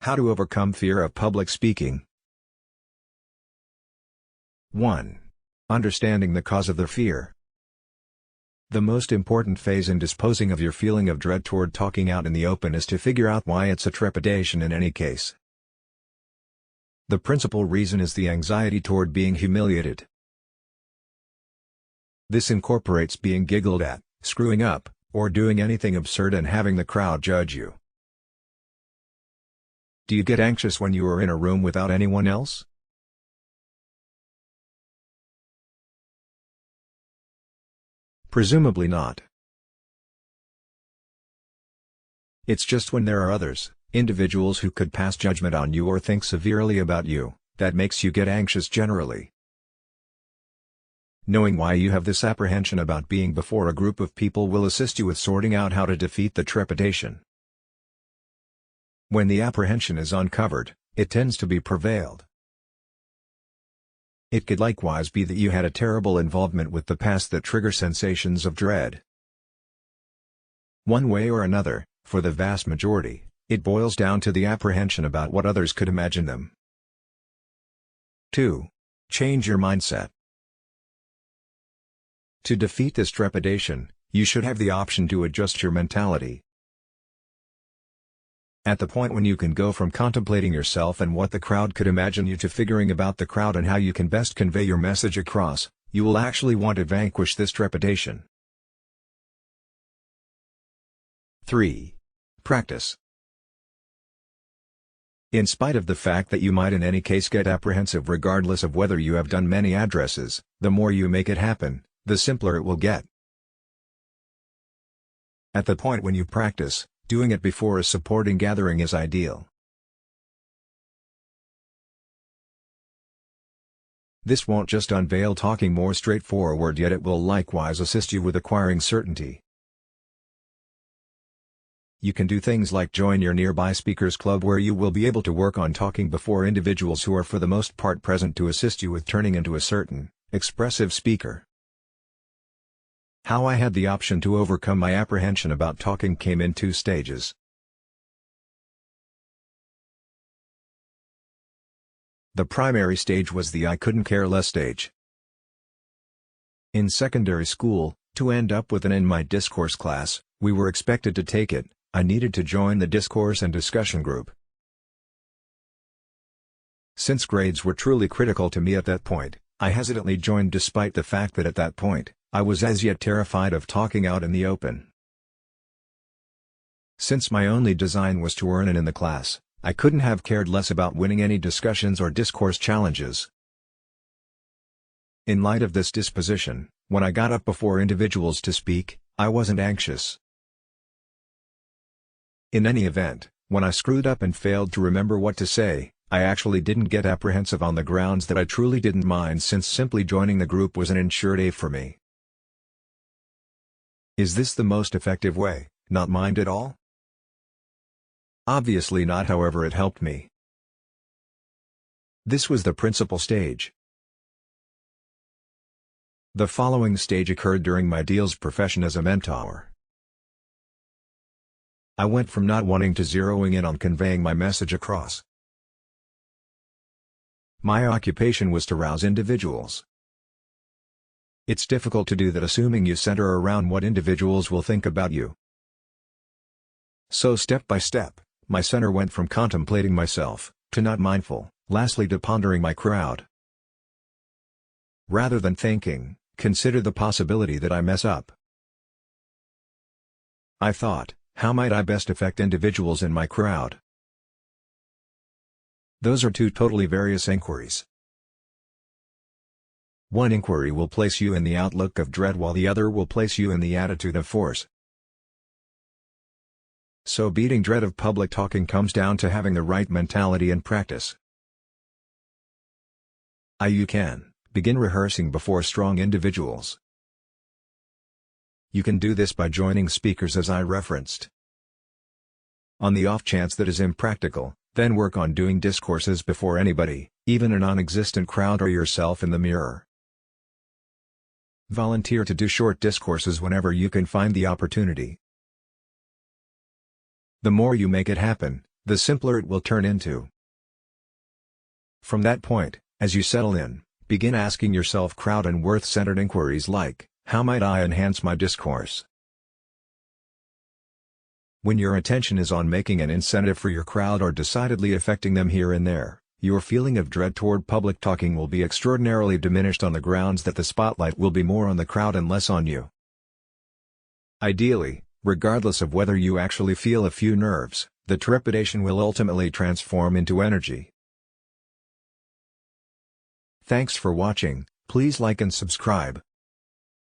How to overcome fear of public speaking. 1. Understanding the cause of the fear. The most important phase in disposing of your feeling of dread toward talking out in the open is to figure out why it's a trepidation in any case. The principal reason is the anxiety toward being humiliated. This incorporates being giggled at, screwing up, or doing anything absurd and having the crowd judge you. Do you get anxious when you are in a room without anyone else? Presumably not. It's just when there are others, individuals who could pass judgment on you or think severely about you, that makes you get anxious generally. Knowing why you have this apprehension about being before a group of people will assist you with sorting out how to defeat the trepidation. When the apprehension is uncovered, it tends to be prevailed. It could likewise be that you had a terrible involvement with the past that trigger sensations of dread. One way or another, for the vast majority, it boils down to the apprehension about what others could imagine them. 2. Change your mindset. To defeat this trepidation, you should have the option to adjust your mentality. At the point when you can go from contemplating yourself and what the crowd could imagine you to figuring about the crowd and how you can best convey your message across, you will actually want to vanquish this trepidation. 3. Practice. In spite of the fact that you might in any case get apprehensive regardless of whether you have done many addresses, the more you make it happen, the simpler it will get. At the point when you practice, doing it before a supporting gathering is ideal. This won't just unveil talking more straightforward, yet it will likewise assist you with acquiring certainty. You can do things like join your nearby speakers club where you will be able to work on talking before individuals who are for the most part present to assist you with turning into a certain, expressive speaker. How I had the option to overcome my apprehension about talking came in 2 stages. The primary stage was the I couldn't care less stage. In secondary school, to end up with an in my discourse class, we were expected to take it. I needed to join the discourse and discussion group. Since grades were truly critical to me at that point, I hesitantly joined despite the fact that at that point, I was as yet terrified of talking out in the open. Since my only design was to earn an in the class, I couldn't have cared less about winning any discussions or discourse challenges. In light of this disposition, when I got up before individuals to speak, I wasn't anxious. In any event, when I screwed up and failed to remember what to say, I actually didn't get apprehensive on the grounds that I truly didn't mind, since simply joining the group was an insured A for me. Is this the most effective way, not mind at all? Obviously not, however it helped me. This was the principal stage. The following stage occurred during my Deal's profession as a mentor. I went from not wanting to zeroing in on conveying my message across. My occupation was to rouse individuals. It's difficult to do that assuming you center around what individuals will think about you. So step by step, my center went from contemplating myself, to not mindful, lastly to pondering my crowd. Rather than thinking, consider the possibility that I mess up. I thought, how might I best affect individuals in my crowd? Those are 2 totally various inquiries. One inquiry will place you in the outlook of dread while the other will place you in the attitude of force. So beating dread of public talking comes down to having the right mentality and practice. You can begin rehearsing before strong individuals. You can do this by joining speakers as I referenced. On the off chance that is impractical, then work on doing discourses before anybody, even a non-existent crowd or yourself in the mirror. Volunteer to do short discourses whenever you can find the opportunity. The more you make it happen, the simpler it will turn into. From that point, as you settle in, begin asking yourself crowd and worth-centered inquiries like, how might I enhance my discourse? When your attention is on making an incentive for your crowd or decidedly affecting them here and there, your feeling of dread toward public talking will be extraordinarily diminished on the grounds that the spotlight will be more on the crowd and less on you. Ideally, regardless of whether you actually feel a few nerves, the trepidation will ultimately transform into energy. Thanks for watching. Please like and subscribe.